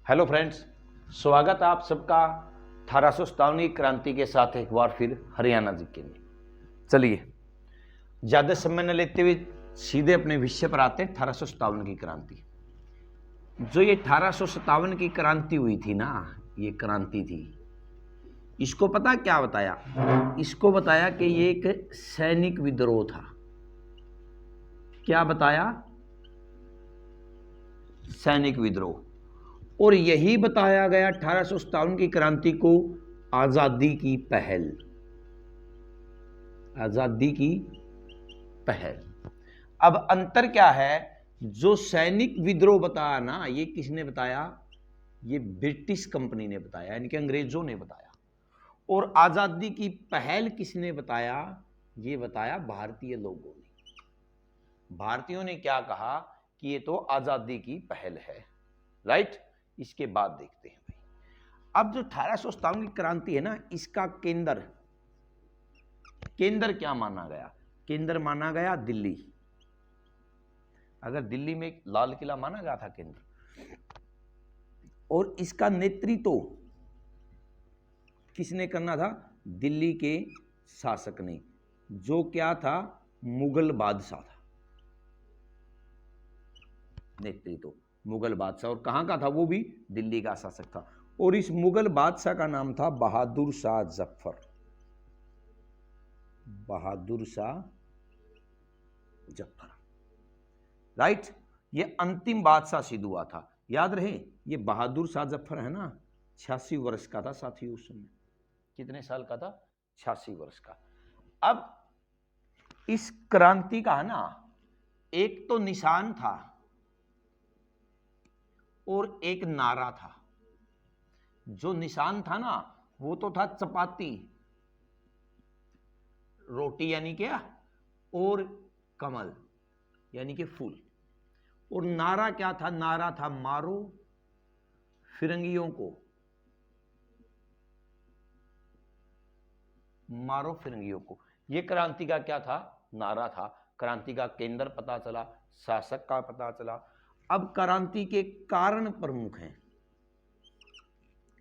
Hello friends, स्वागत है आप सबका 1857 क्रांति के साथ एक बार फिर हरियाणा जी के लिए। चलिए ज़्यादा समय न लेते हुए सीधे अपने विषय पर आते हैं। 1857 की क्रांति, जो ये 1857 की क्रांति हुई थी ना, ये क्रांति थी, इसको पता क्या बताया? इसको बताया कि ये एक सैनिक विद्रोह था। क्या बताया? सैनिक विद्रोह। और यही बताया गया 1857 की क्रांति को आजादी की पहल। आजादी की पहल। अब अंतर क्या है? जो सैनिक विद्रोह बताया ना, ये किसने बताया? ये ब्रिटिश कंपनी ने बताया, यानी कि अंग्रेजों ने बताया। और आजादी की पहल किसने बताया? ये बताया भारतीय लोगों ने। भारतीयों ने क्या कहा कि ये तो आजादी की पहल है, राइट। इसके बाद देखते हैं भाई, अब जो 1857 की क्रांति है ना, इसका केंद्र क्या माना गया? केंद्र माना गया दिल्ली। अगर दिल्ली में एक लाल किला माना गया था केंद्र, और इसका नेतृत्व किसने करना था? दिल्ली के शासक ने, जो क्या था? मुगल बादशाह था। नेतृत्व मुगल बादशाह, और कहां का था? वो भी दिल्ली का शासक था। और इस मुगल बादशाह का नाम था बहादुर शाह जफर। बहादुर शाह जफर, राइट। ये अंतिम बादशाह सिद्ध हुआ था। याद रहे, ये बहादुर शाह जफर है ना, 86 वर्ष का था साथी उस समय। कितने साल का था? 86 वर्ष का। अब इस क्रांति का है ना, एक तो निशान था और एक नारा था। जो निशान था ना, वो तो था चपाती रोटी, यानी क्या? और कमल, यानी कि फूल। और नारा क्या था? नारा था मारो फिरंगियों को, मारो फिरंगियों को। यह क्रांति का क्या था? नारा था। क्रांति का केंद्र पता चला, शासक का पता चला। अब क्रांति के कारण प्रमुख हैं।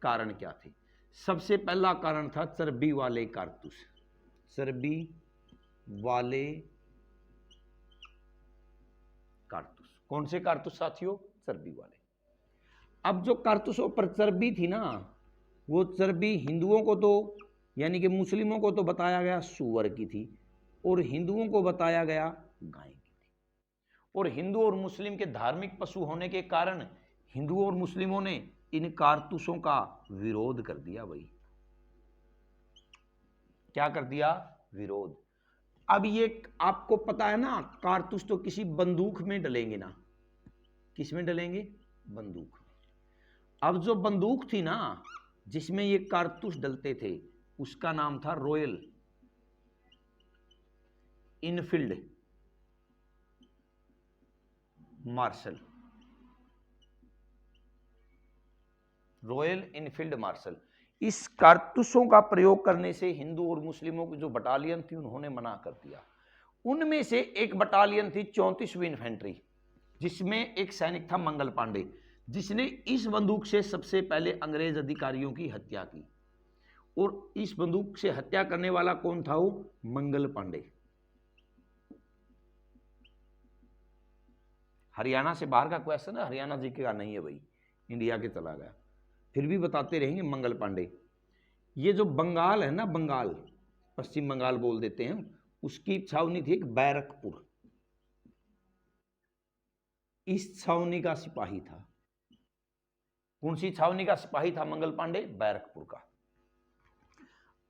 कारण क्या थे? सबसे पहला कारण था चर्बी वाले कारतूस। चर्बी वाले कारतूस। कौन से कारतूस साथियों? चर्बी वाले। अब जो कारतूसों पर चर्बी थी ना, वो चर्बी हिंदुओं को तो, यानी कि मुस्लिमों को तो बताया गया सूअर की थी, और हिंदुओं को बताया गया गाय की थी। और हिंदू और मुस्लिम के धार्मिक पशु होने के कारण हिंदुओं और मुस्लिमों ने इन कारतूसों का विरोध कर दिया भाई। क्या कर दिया? विरोध। अब ये आपको पता है ना, कारतूस तो किसी बंदूक में डलेंगे ना। किस में डलेंगे? बंदूक। अब जो बंदूक थी ना, जिसमें ये कारतूस डलते थे, उसका नाम था Royal Enfield Marshal. Royal Enfield Marshal. इस कारतूसों का प्रयोग करने से हिंदू और मुस्लिमों की जो बटालियन थी, उन्होंने मना कर दिया। उनमें से एक बटालियन थी 34वीं इन्फेंट्री, जिसमें एक सैनिक था मंगल पांडे, जिसने इस बंदूक से सबसे पहले अंग्रेज अधिकारियों की हत्या की। और इस बंदूक से हत्या करने वाला कौन था? वो मंगल पांडे। हरियाणा से बाहर का क्वेश्चन है, हरियाणा जी का नहीं है भाई, इंडिया के चला गया, फिर भी बताते रहेंगे। मंगल पांडे, ये जो बंगाल है ना, बंगाल, पश्चिम बंगाल बोल देते हैं, उसकी छावनी थी एक बैरकपुर। इस छावनी का सिपाही था। कौन सी छावनी का सिपाही था मंगल पांडे? बैरकपुर का।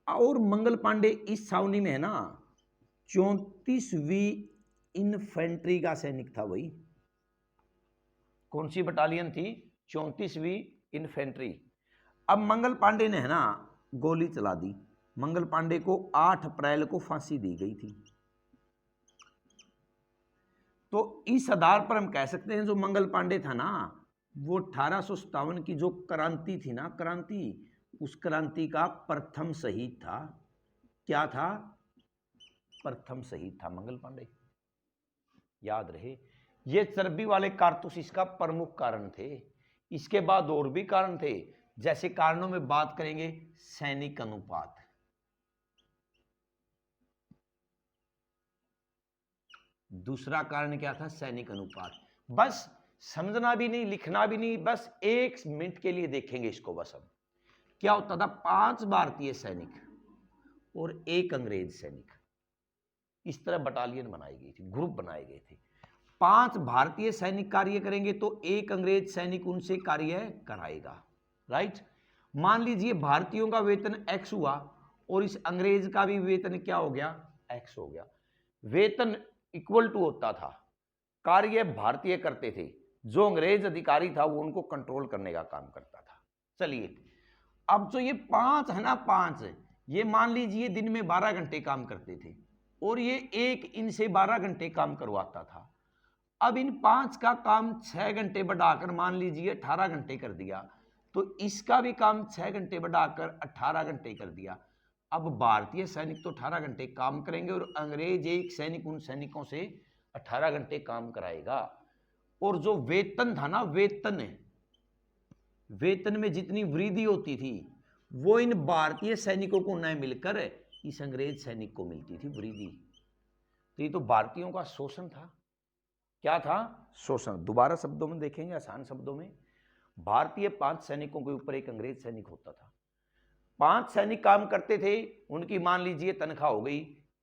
और मंगल पांडे इस छावनी में है ना 34वीं इन्फेंट्री का सैनिक था भाई। कौन सी बटालियन थी? 34वीं इन्फेंट्री। अब मंगल पांडे ने है ना गोली चला दी। मंगल पांडे को 8 अप्रैल को फांसी दी गई थी। तो इस आधार पर हम कह सकते हैं, जो मंगल पांडे था ना, वो 1857 की जो क्रांति थी ना, क्रांति, उस क्रांति का प्रथम शहीद था। क्या था? प्रथम शहीद था मंगल पांडे। याद रहे, ये चर्बी वाले कारतूस इसका प्रमुख कारण थे। इसके बाद और भी कारण थे, जैसे कारणों में बात करेंगे सैनिक अनुपात। दूसरा कारण क्या था? सैनिक अनुपात। बस समझना भी नहीं, लिखना भी नहीं, बस 1 मिनट के लिए देखेंगे इसको। बस अब क्या होता था, 5 भारतीय सैनिक और 1 अंग्रेज सैनिक, इस तरह बटालियन बनाई गई थी, ग्रुप बनाए गए थे। 5 भारतीय सैनिक कार्य करेंगे तो 1 अंग्रेज सैनिक उनसे कार्य कराएगा, राइट। मान लीजिए भारतीयों का वेतन x हुआ और इस अंग्रेज का भी वेतन क्या हो गया? x हो गया। वेतन इक्वल टू होता था, कार्य भारतीय करते थे, जो अंग्रेज अधिकारी था वो उनको कंट्रोल करने का काम करता था। चलिए अब जो ये 5 है ना, 5 ये मान लीजिए दिन में 12 घंटे काम करते थे और ये एक इनसे 12 घंटे काम करवाता था। अब इन 5 का काम 6 घंटे बढ़ाकर मान लीजिए 18 घंटे कर दिया, तो इसका भी काम 6 घंटे बढ़ाकर 18 घंटे कर दिया। अब भारतीय सैनिक तो 18 घंटे काम करेंगे और अंग्रेज एक सैनिक उन सैनिकों से 18 घंटे काम कराएगा। और जो वेतन था ना, वेतन में जितनी वृद्धि होती थी वो इन भारतीय सैनिकों को न मिलकर इस अंग्रेज सैनिक को मिलती थी वृद्धि। तो ये तो भारतीयों का शोषण था। क्या था? शोषण। दोबारा शब्दों में देखेंगे, आसान शब्दों में, भारतीय 5 सैनिकों के ऊपर एक अंग्रेज सैनिक होता था। 5 सैनिक काम करते थे, उनकी मान लीजिए तनख्वाह हो गई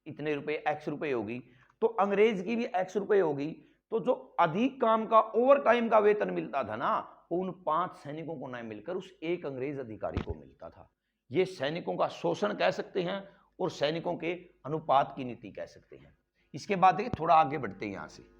इतने रुपए, x रुपए होगी, तो अंग्रेज की भी x रुपए होगी। तो जो अधिक काम का ओवर टाइम का वेतन मिलता था ना, उन 5 सैनिकों को न मिलकर उस एक अंग्रेज अधिकारी को मिलता था। ये सैनिकों का शोषण कह सकते हैं और सैनिकों के अनुपात की नीति कह सकते हैं। इसके बाद देखिए, थोड़ा आगे बढ़ते हैं यहां से।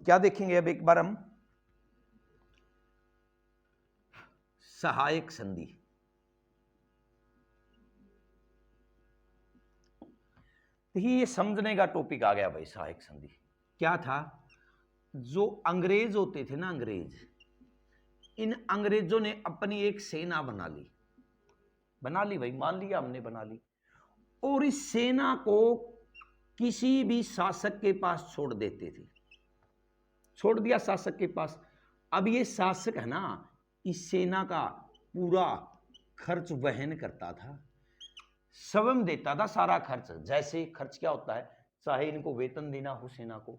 क्या देखेंगे अब एक बार हम? सहायक संधि। ये समझने का टॉपिक आ गया भाई, सहायक संधि क्या था? जो अंग्रेज होते थे ना, अंग्रेज, इन अंग्रेजों ने अपनी एक सेना बना ली भाई, मान लिया हमने बना ली, और इस सेना को किसी भी शासक के पास छोड़ देते थे। छोड़ दिया शासक के पास। अब ये शासक है ना, इस सेना का पूरा खर्च वहन करता था, स्वयं देता था सारा खर्च। जैसे खर्च क्या होता है, चाहे इनको वेतन देना हो सेना को,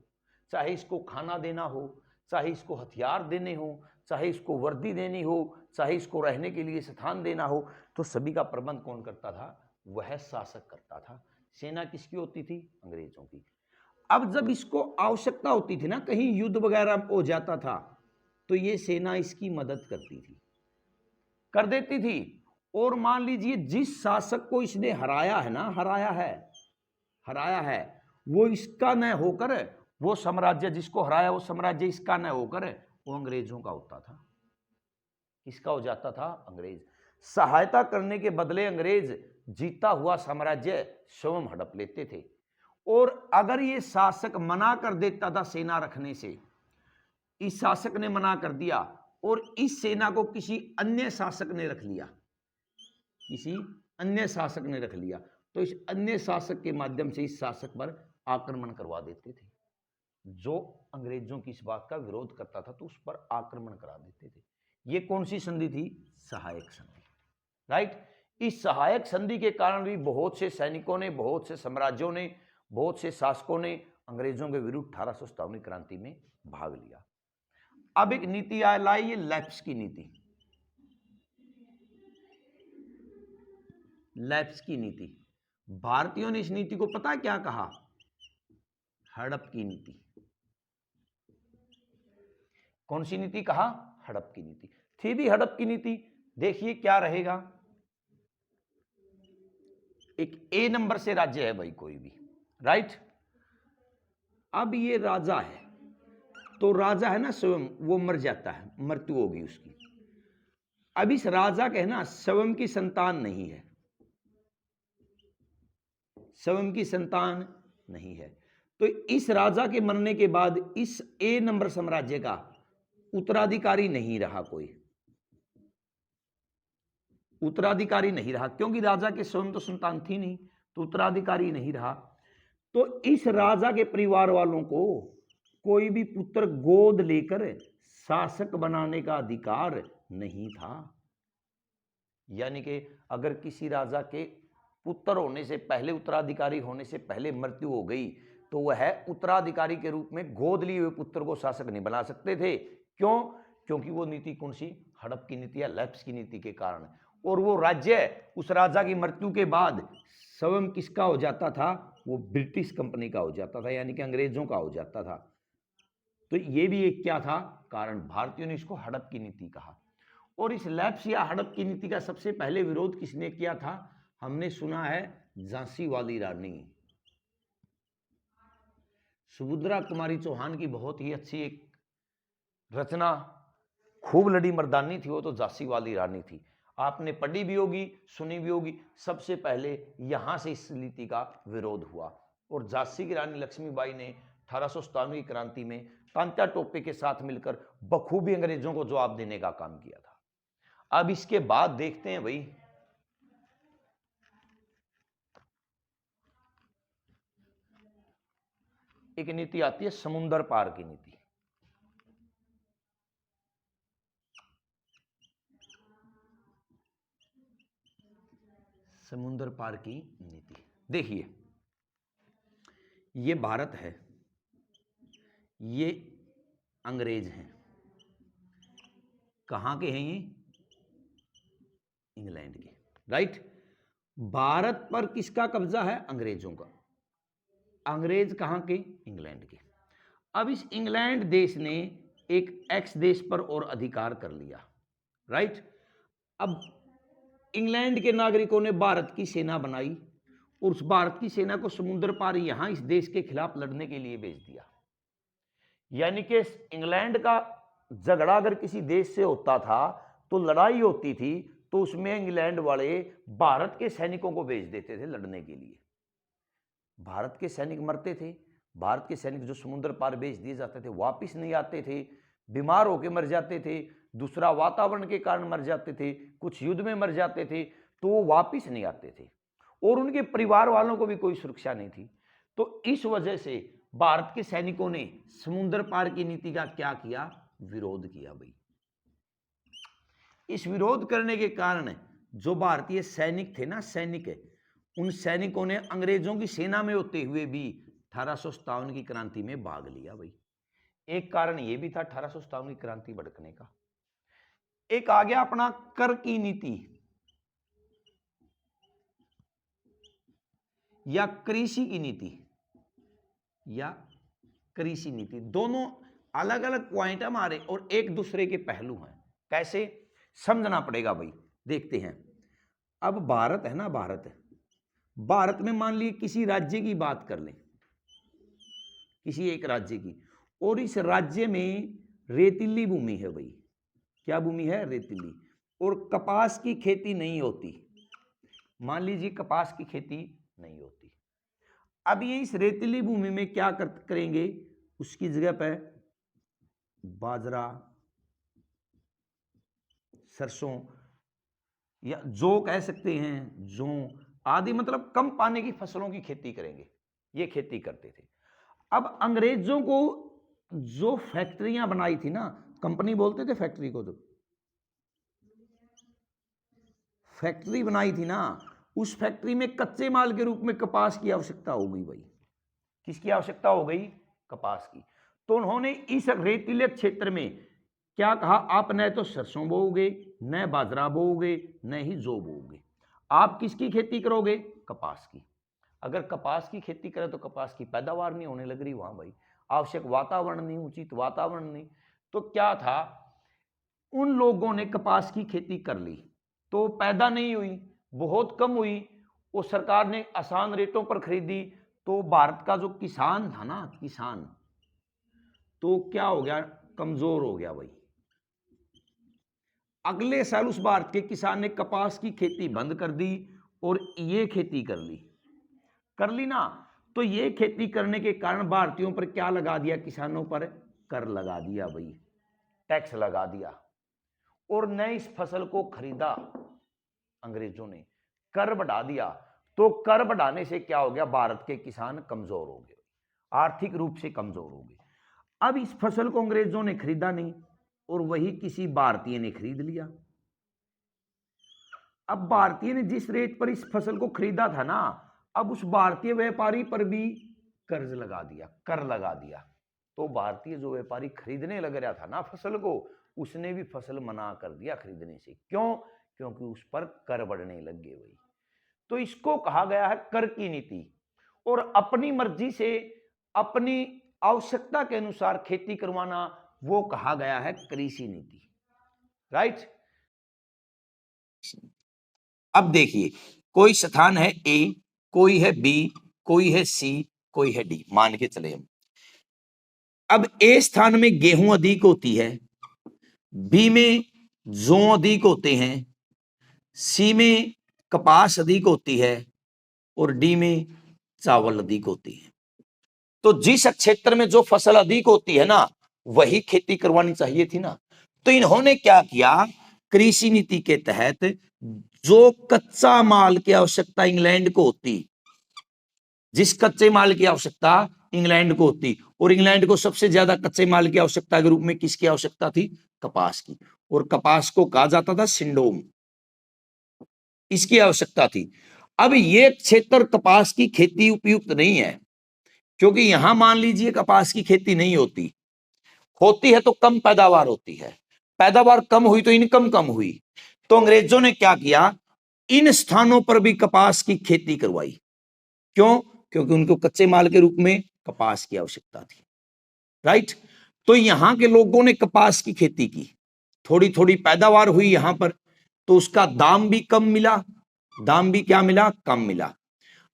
चाहे इसको खाना देना हो, चाहे इसको हथियार देने हो, चाहे इसको वर्दी देनी हो, चाहे इसको रहने के लिए स्थान देना हो, तो सभी का प्रबंध कौन करता था? वह शासक करता था। सेना किसकी होती थी? अंग्रेजों की। अब जब इसको आवश्यकता होती थी ना, कहीं युद्ध वगैरह हो जाता था, तो ये सेना इसकी मदद करती थी, कर देती थी। और मान लीजिए जिस शासक को इसने हराया है ना, हराया है, वो इसका न होकर, वो साम्राज्य जिसको हराया वो साम्राज्य इसका न होकर वो अंग्रेजों का होता था। किसका हो जाता था? अंग्रेज। सहायता करने के बदले अंग्रेज जीता हुआ साम्राज्य स्वयं हड़प लेते थे। और अगर ये शासक मना कर देता था सेना रखने से, इस शासक ने मना कर दिया और इस सेना को किसी अन्य शासक ने रख लिया, तो इस अन्य शासक के माध्यम से इस शासक पर आक्रमण करवा देते थे। जो अंग्रेजों की इस बात का विरोध करता था तो उस पर आक्रमण करा देते थे। ये कौन सी संधि थी? सहायक संधि, राइट। इस सहायक संधि के कारण भी बहुत से सैनिकों ने, बहुत से साम्राज्यों ने, बहुत से शासकों ने अंग्रेजों के विरुद्ध 1857 क्रांति में भाग लिया। अब एक नीति लाई, ये लैप्स की नीति। लैप्स की नीति, भारतीयों ने इस नीति को पता क्या कहा? हड़प की नीति। कौन सी नीति कहा? हड़प की नीति। थी भी हड़प की नीति। देखिए क्या रहेगा, एक ए नंबर से राज्य है भाई कोई भी, राइट। अब ये राजा है, तो राजा है ना स्वयं, वो मर जाता है, मृत्यु होगी उसकी। अब इस राजा के है ना स्वयं की संतान नहीं है, स्वयं की संतान नहीं है, तो इस राजा के मरने के बाद इस ए नंबर साम्राज्य का उत्तराधिकारी नहीं रहा कोई। उत्तराधिकारी नहीं रहा, क्योंकि राजा के स्वयं तो संतान थी नहीं, तो उत्तराधिकारी नहीं रहा। तो इस राजा के परिवार वालों को कोई भी पुत्र गोद लेकर शासक बनाने का अधिकार नहीं था। यानी कि अगर किसी राजा के पुत्र होने से पहले, उत्तराधिकारी होने से पहले मृत्यु हो गई, तो वह उत्तराधिकारी के रूप में गोद लिए हुए पुत्र को शासक नहीं बना सकते थे। क्यों? क्योंकि वो नीति कौन सी? हड़प की नीति या लैप्स की नीति के कारण। और वो राज्य उस राजा की मृत्यु के बाद स्वयं किसका हो जाता था? वो ब्रिटिश कंपनी का हो जाता था, यानी कि अंग्रेजों का हो जाता था। तो ये भी एक क्या था? कारण। भारतीयों ने इसको हड़प की नीति कहा। और इस लैप्स या हड़प की नीति का सबसे पहले विरोध किसने किया था? हमने सुना है झांसी वाली रानी सुभद्रा कुमारी चौहान की बहुत ही अच्छी एक रचना, खूब लड़ी मर्दानी थी वो तो झांसी वाली रानी थी। आपने पढ़ी भी होगी, सुनी भी होगी। सबसे पहले यहां से इस नीति का विरोध हुआ और झांसी की रानी लक्ष्मीबाई ने 1857 की क्रांति में तांत्या टोपे के साथ मिलकर बखूबी अंग्रेजों को जवाब देने का काम किया था। अब इसके बाद देखते हैं भाई, एक नीति आती है समुंदर पार की नीति। समुंदर पार की नीति देखिए, ये भारत है, ये अंग्रेज हैं। कहां के हैं ये? इंग्लैंड के, राइट। भारत पर किसका कब्जा है? अंग्रेजों का। अंग्रेज कहां के? इंग्लैंड के। अब इस इंग्लैंड देश ने एक एक्स देश पर और अधिकार कर लिया, राइट। अब इंग्लैंड के नागरिकों ने भारत की सेना बनाई और उस भारत की सेना को समुद्र पार यहां इस देश के खिलाफ लड़ने के लिए भेज दिया। यानी कि इंग्लैंड का झगड़ा अगर किसी देश से होता था तो लड़ाई होती थी, तो उसमें इंग्लैंड वाले भारत के सैनिकों को भेज देते थे लड़ने के लिए। भारत के सैनिक मरते थे, भारत के सैनिक जो समुद्र पार भेज दिए जाते थे वापिस नहीं आते थे, बीमार होकर मर जाते थे, दूसरा वातावरण के कारण मर जाते थे, कुछ युद्ध में मर जाते थे, तो वो वापिस नहीं आते थे और उनके परिवार वालों को भी कोई सुरक्षा नहीं थी। तो इस वजह से भारत के सैनिकों ने समुद्र पार की नीति का क्या किया? विरोध किया भाई। इस विरोध करने के कारण जो भारतीय सैनिक थे ना, सैनिक, उन सैनिकों ने अंग्रेजों की सेना में होते हुए भी 1857 की क्रांति में भाग लिया भाई। एक कारण यह भी था 1857 की क्रांति भड़कने का। एक आ गया अपना कर की नीति या कृषि की नीति या कृषि नीति। दोनों अलग अलग पॉइंट हमारे और एक दूसरे के पहलू हैं। कैसे समझना पड़ेगा भाई, देखते हैं। अब भारत है ना, भारत में मान लीजिए किसी राज्य की बात कर लें, किसी एक राज्य की, और इस राज्य में रेतीली भूमि है भाई। क्या भूमि है? रेतीली। और कपास की खेती नहीं होती, मान लीजिए कपास की खेती नहीं होती। अब ये इस रेतीली भूमि में क्या करेंगे? उसकी जगह पर बाजरा, सरसों या जौ कह सकते हैं, जौ आदि, मतलब कम पानी की फसलों की खेती करेंगे। ये खेती करते थे। अब अंग्रेजों को जो फैक्ट्रियां बनाई थी ना, कंपनी बोलते थे फैक्ट्री को, तो फैक्ट्री बनाई थी ना, उस फैक्ट्री में कच्चे माल के रूप में कपास की आवश्यकता हो गई भाई। किसकी आवश्यकता हो गई? कपास की। तो उन्होंने इस रेतीले क्षेत्र में क्या कहा? आप न तो सरसों बोओगे, न बाजरा बोओगे, न ही जौ बोओगे। आप किसकी खेती करोगे? कपास की। अगर कपास की खेती करें तो कपास की पैदावार नहीं होने लग रही वहां भाई, आवश्यक वातावरण नहीं, उचित वातावरण नहीं। तो क्या था, उन लोगों ने कपास की खेती कर ली तो पैदा नहीं हुई, बहुत कम हुई। वो सरकार ने आसान रेटों पर खरीदी, तो भारत का जो किसान था ना, किसान, तो क्या हो गया? कमजोर हो गया भाई। अगले साल उस भारत के किसान ने कपास की खेती बंद कर दी और ये खेती कर ली ना। तो ये खेती करने के कारण भारतीयों पर क्या लगा दिया? किसानों पर कर लगा दिया भाई, टैक्स लगा दिया, और न इस फसल को खरीदा अंग्रेजों ने कर बढ़ा दिया। तो कर बढ़ाने से क्या हो गया, भारत के किसान कमजोर हो गए, आर्थिक रूप से कमजोर हो गए। अब इस फसल को अंग्रेजों ने खरीदा नहीं और वही किसी भारतीय ने खरीद लिया। अब भारतीय ने जिस रेट पर इस फसल को खरीदा था ना, अब उस भारतीय व्यापारी पर भी कर्ज लगा दिया, कर लगा दिया। तो भारतीय जो व्यापारी खरीदने लग रहा था ना फसल को, उसने भी फसल मना कर दिया खरीदने से। क्यों? क्योंकि उस पर कर बढ़ने लग गए भाई। तो इसको कहा गया है कर की नीति। और अपनी मर्जी से अपनी आवश्यकता के अनुसार खेती करवाना, वो कहा गया है कृषि नीति। राइट। अब देखिए, कोई स्थान है ए, कोई है बी, कोई है सी, कोई है डी, मान के चले हम। अब ए स्थान में गेहूं अधिक होती है, बी में जौ अधिक होते हैं, सी में कपास अधिक होती है और डी में चावल अधिक होती है। तो जिस क्षेत्र में जो फसल अधिक होती है ना, वही खेती करवानी चाहिए थी ना। तो इन्होंने क्या किया, कृषि नीति के तहत जो कच्चा माल की आवश्यकता इंग्लैंड को होती, जिस कच्चे माल की आवश्यकता इंग्लैंड को होती, और इंग्लैंड को सबसे ज्यादा कच्चे माल की आवश्यकता के रूप में किसकी आवश्यकता थी, कपास की। और कपास को कहा जाता था सिंडोम, इसकी आवश्यकता थी। अब ये क्षेत्र कपास की खेती उपयुक्त नहीं है, क्योंकि यहां मान लीजिए कपास की खेती नहीं होती, होती है तो कम पैदावार होती है, पैदावार कम हुई तो इनकम कम हुई। तो अंग्रेजों ने क्या किया, इन स्थानों पर भी कपास की खेती करवाई। क्यों? क्योंकि उनको कच्चे माल के रूप में कपास की आवश्यकता थी। राइट। तो यहां के लोगों ने कपास की खेती की, थोड़ी थोड़ी पैदावार हुई यहां पर, तो उसका दाम भी कम मिला, दाम भी क्या मिला, कम मिला।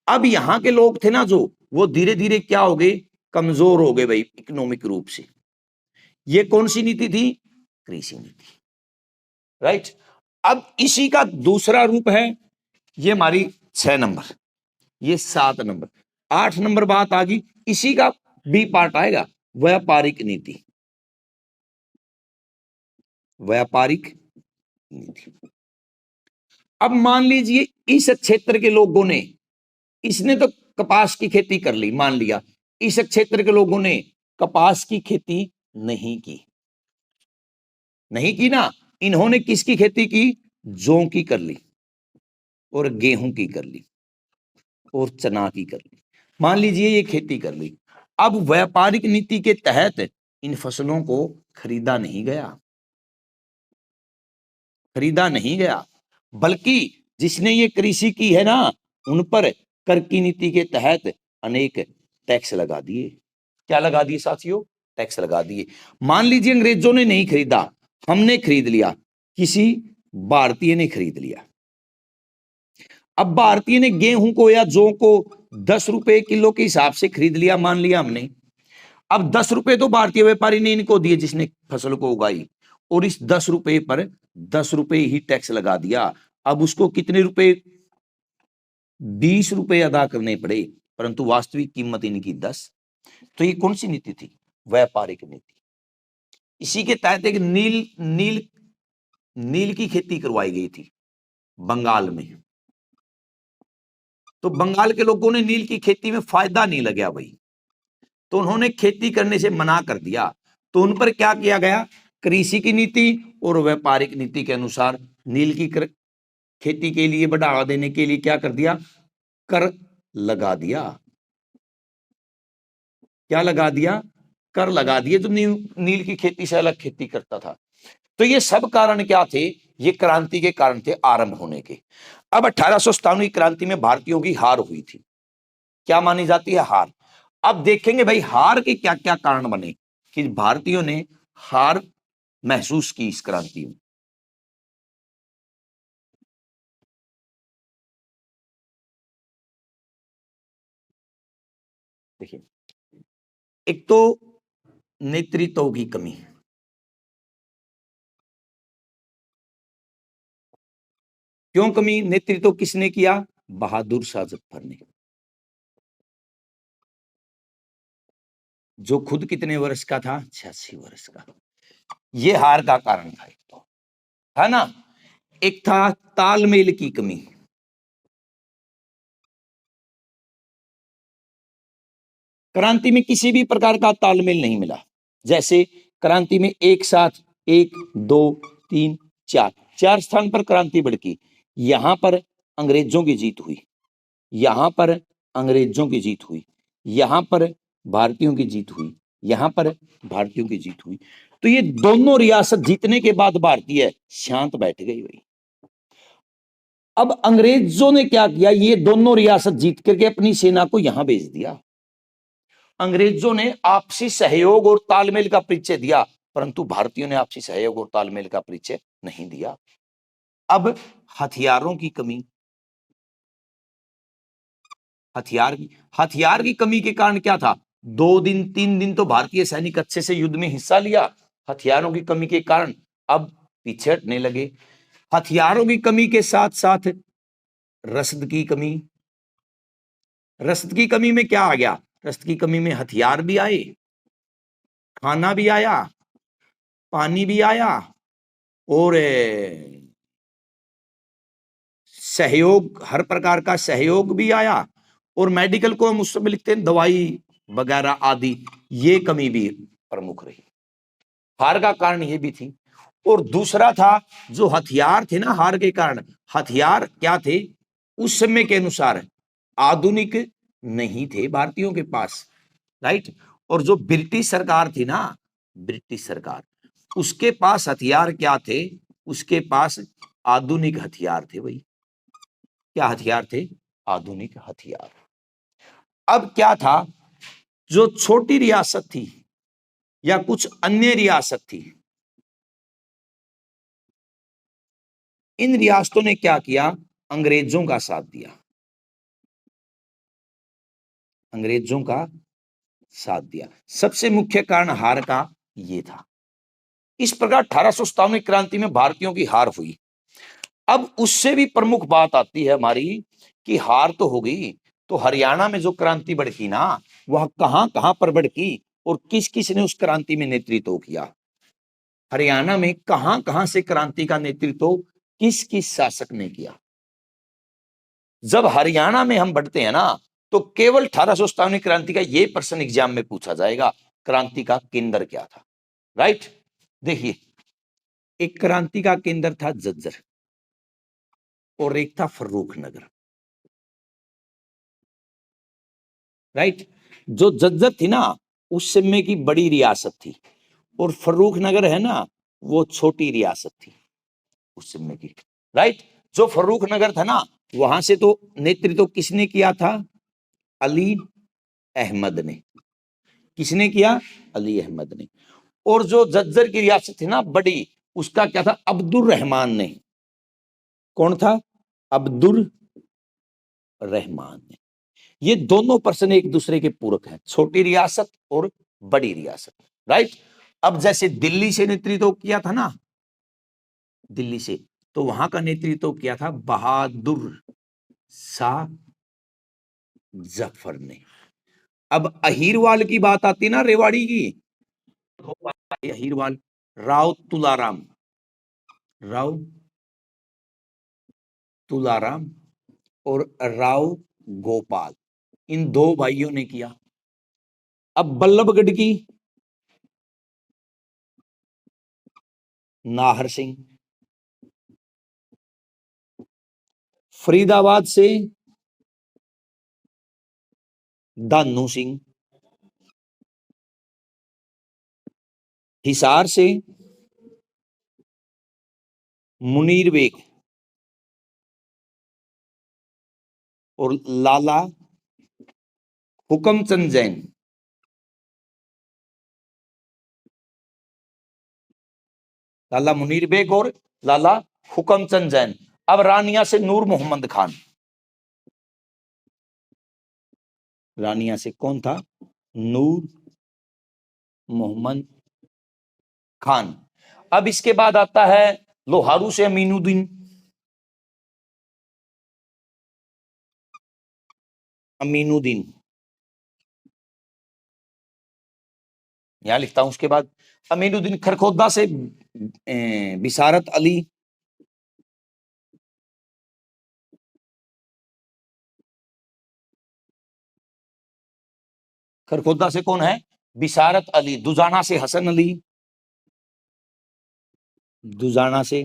अब यहां के लोग थे ना जो, वो धीरे धीरे क्या हो गए, कमजोर हो गए भाई इकोनॉमिक रूप से। ये कौन सी नीति थी, कृषि नीति। राइट। अब इसी का दूसरा रूप है, ये हमारी 6 नंबर, ये 7 नंबर, 8 नंबर बात आ गई, इसी का बी पार्ट आएगा, व्यापारिक नीति। व्यापारिक नीति। अब मान लीजिए इस क्षेत्र के लोगों ने, इसने तो कपास की खेती कर ली, मान लिया इस क्षेत्र के लोगों ने कपास की खेती नहीं की, नहीं की ना, इन्होंने किसकी खेती की, जौ की कर ली और गेहूं की कर ली और चना की कर ली। मान लीजिए ये खेती कर ली। अब व्यापारिक नीति के तहत इन फसलों को खरीदा नहीं गया, खरीदा नहीं गया, बल्कि जिसने ये कृषि की है ना, उन पर कर की नीति के तहत अनेक टैक्स लगा दिए। क्या लगा दिए साथियों, टैक्स लगा दिए। मान लीजिए अंग्रेजों ने नहीं खरीदा, हमने खरीद लिया, किसी भारतीय ने खरीद लिया। अब भारतीय ने गेहूं को या जौ को 10 रुपए किलो के हिसाब से खरीद लिया, मान लिया हमने। अब 10 रुपए तो भारतीय व्यापारी ने इनको दिए जिसने फसल को उगाई, और इस 10 रुपए पर 10 रुपए ही टैक्स लगा दिया। अब उसको कितने रुपए, 20 रुपए अदा करने पड़े, परंतु वास्तविक कीमत इनकी 10। तो ये कौन सी नीति थी, व्यापारिक नीति। इसी के तहत एक नील नील नील की खेती करवाई गई थी बंगाल में। तो बंगाल के लोगों ने नील की खेती में फायदा नहीं लगा भाई, तो उन्होंने खेती करने से मना कर दिया। तो उन पर क्या किया गया, कृषि की नीति और व्यापारिक नीति के अनुसार नील की खेती के लिए बढ़ावा देने के लिए क्या कर दिया, कर लगा दिया। क्या लगा दिया, कर लगा दिए। तो नील की खेती से अलग खेती करता था। तो ये सब कारण क्या थे, ये क्रांति के कारण थे आरंभ होने के। अब 1857 की क्रांति में भारतीयों की हार हुई थी, क्या मानी जाती है, हार। अब देखेंगे भाई हार के क्या क्या कारण बने, कि भारतीयों ने हार महसूस की इस क्रांति में। देखिए, एक तो नेतृत्व की कमी। क्यों कमी, नेतृत्व किसने किया, बहादुर शाह जफर ने, जो खुद कितने वर्ष का था, 86 वर्ष का। ये हार का कारण था एक तो, है ना। एक था तालमेल की कमी। क्रांति में किसी भी प्रकार का तालमेल नहीं मिला। जैसे क्रांति में एक साथ 1 2 3 4 4 स्थान पर क्रांति भड़की। यहां पर अंग्रेजों की जीत हुई, यहां पर अंग्रेजों की जीत हुई, यहां पर भारतीयों की जीत हुई, यहां पर भारतीयों की जीत हुई। तो ये दोनों रियासत जीतने के बाद भारतीय शांत बैठ गई भाई। अब अंग्रेजों ने क्या किया, ये दोनों रियासत जीत करके अपनी सेना को यहां भेज दिया। अंग्रेजों ने आपसी सहयोग और तालमेल का परिचय दिया, परंतु भारतीयों ने आपसी सहयोग और तालमेल का परिचय नहीं दिया। अब हथियारों की कमी, हथियार की कमी के कारण क्या था, 2 दिन 3 दिन तो भारतीय सैनिक अच्छे से युद्ध में हिस्सा लिया, हथियारों की कमी के कारण अब पीछे हटने लगे। हथियारों की कमी के साथ साथ रसद की कमी, रसद की कमी में क्या आ गया, रसद की कमी में हथियार भी आए, खाना भी आया, पानी भी आया, और सहयोग, हर प्रकार का सहयोग भी आया, और मेडिकल को हम उस समय लिखते हैं दवाई वगैरह आदि, ये कमी भी प्रमुख रही। हार का कारण ये भी थी। और दूसरा था जो हथियार थे ना, हार के कारण हथियार क्या थे, उस समय के अनुसार आधुनिक नहीं थे भारतीयों के पास, राइट। और जो ब्रिटिश सरकार थी ना, ब्रिटिश सरकार, उसके पास हथियार क्या थे, उसके पास आधुनिक हथियार थे भाई। क्या हथियार थे, आधुनिक हथियार। अब क्या था, जो छोटी रियासत थी या कुछ अन्य रियासत थी, इन रियासतों ने क्या किया, अंग्रेजों का साथ दिया, अंग्रेजों का साथ दिया। सबसे मुख्य कारण हार का ये था। इस प्रकार 1857 क्रांति में भारतीयों की हार हुई। अब उससे भी प्रमुख बात आती है हमारी कि हार तो हो गई, तो हरियाणा में जो क्रांति भड़की ना, वह कहां कहां पर भड़की और किस किस ने उस क्रांति में नेतृत्व किया। हरियाणा में कहां कहां से क्रांति का नेतृत्व किस किस शासक ने किया। जब हरियाणा में हम बढ़ते हैं ना, तो केवल 1857 क्रांति का यह प्रश्न एग्जाम में पूछा जाएगा, क्रांति का केंद्र क्या था, राइट। देखिए, एक क्रांति का केंद्र था झज्जर और एक था फर्रुख नगर, राइट। जो झज्जर थी ना, उस समय की बड़ी रियासत थी, और फर्रुख नगर है ना, वो छोटी रियासत थी उस समय की, राइट। जो फर्रुख नगर था ना, वहां से तो नेतृत्व किसने किया था, अली अहमद ने। किसने किया, अली अहमद ने। और जो झज्जर की रियासत थी ना बड़ी, उसका क्या था, अब्दुल रहमान ने। कौन था, अब्दुल रहमान ने। ये दोनों पर्सन एक दूसरे के पूरक हैं, छोटी रियासत और बड़ी रियासत, राइट। अब जैसे दिल्ली से नेतृत्व किया था ना, दिल्ली से, तो वहां का नेतृत्व किया था बहादुर शाह जफर ने। अब अहीरवाल की बात आती ना, रेवाड़ी की, अहीरवाल, राव तुलाराम, राव तुलाराम और राव गोपाल, इन दो भाइयों ने किया। अब बल्लभगढ़ की नाहर सिंह, फरीदाबाद से दानू सिंह, हिसार से मुनीर बेग और लाला हुकमचंद जैन। लाला मुनीर बेग और लाला हुकमचंद जैन। अब रानिया से नूर मोहम्मद खान, रानिया से कौन था, नूर मोहम्मद खान। अब इसके बाद आता है लोहारू से अमीनुद्दीन, अमीनुद्दीन यहां लिखता हूं। उसके बाद अमीनुद्दीन खरखोदा से बिसारत अली, खरखोदा से कौन है? बिशारत अली। दुजाना से हसन अली। दुजाना से,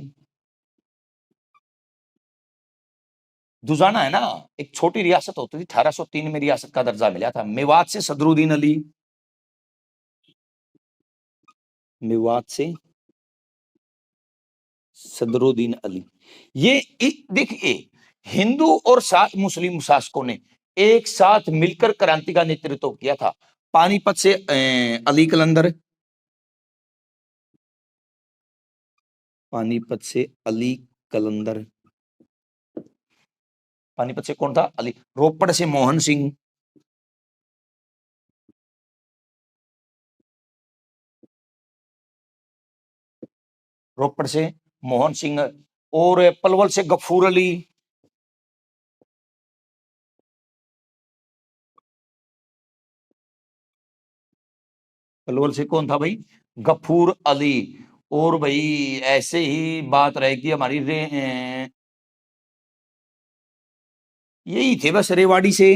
दुजाना है ना, एक छोटी रियासत होती थी, 1803 में रियासत का दर्जा मिला था। मेवात से सदरुद्दीन अली। मेवात से सदरुद्दीन अली। ये देखिए, हिंदू और मुस्लिम शासकों ने एक साथ मिलकर क्रांति का नेतृत्व किया था। पानीपत से अली कलंदर। पानीपत से अली कलंदर। पानीपत से कौन था? अली। रोपड़ से मोहन सिंह। रोपड़ से मोहन सिंह। और पलवल से गफूर अली। पलवल से कौन था भाई? गफूर अली। और भाई ऐसे ही बात रहेगी हमारी यही थे बस। रेवाड़ी से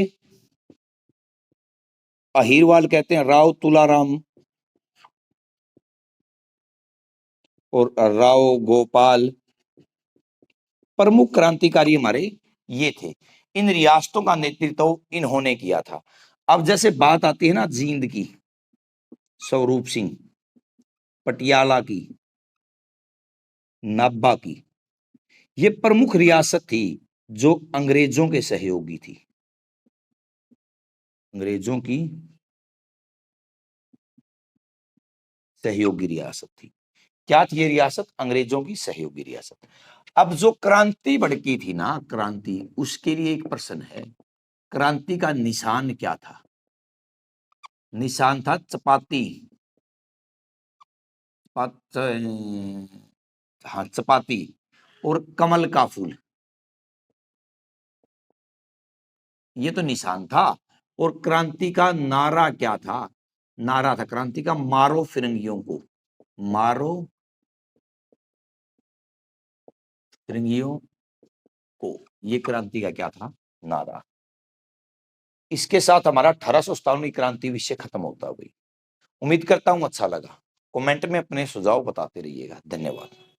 अहीरवाल कहते हैं, राव तुलाराम और राव गोपाल। प्रमुख क्रांतिकारी हमारे ये थे। इन रियासतों का नेतृत्व इन्होंने किया था। अब जैसे बात आती है ना जींद की, स्वरूप सिंह, पटियाला की, नाभा की, ये प्रमुख रियासत थी जो अंग्रेजों के सहयोगी थी। अंग्रेजों की सहयोगी रियासत थी। क्या थी ये रियासत? अंग्रेजों की सहयोगी रियासत। अब जो क्रांति भड़की थी ना, क्रांति, उसके लिए एक प्रश्न है, क्रांति का निशान क्या था? निशान था चपाती। हाँ, चपाती और कमल का फूल, ये तो निशान था। और क्रांति का नारा क्या था? नारा था क्रांति का, मारो फिरंगियों को, मारो फिरंगियों को। ये क्रांति का क्या था? नारा। इसके साथ हमारा 1857 की क्रांति विषय खत्म होता है भाई। उम्मीद करता हूं अच्छा लगा। कमेंट में अपने सुझाव बताते रहिएगा। धन्यवाद।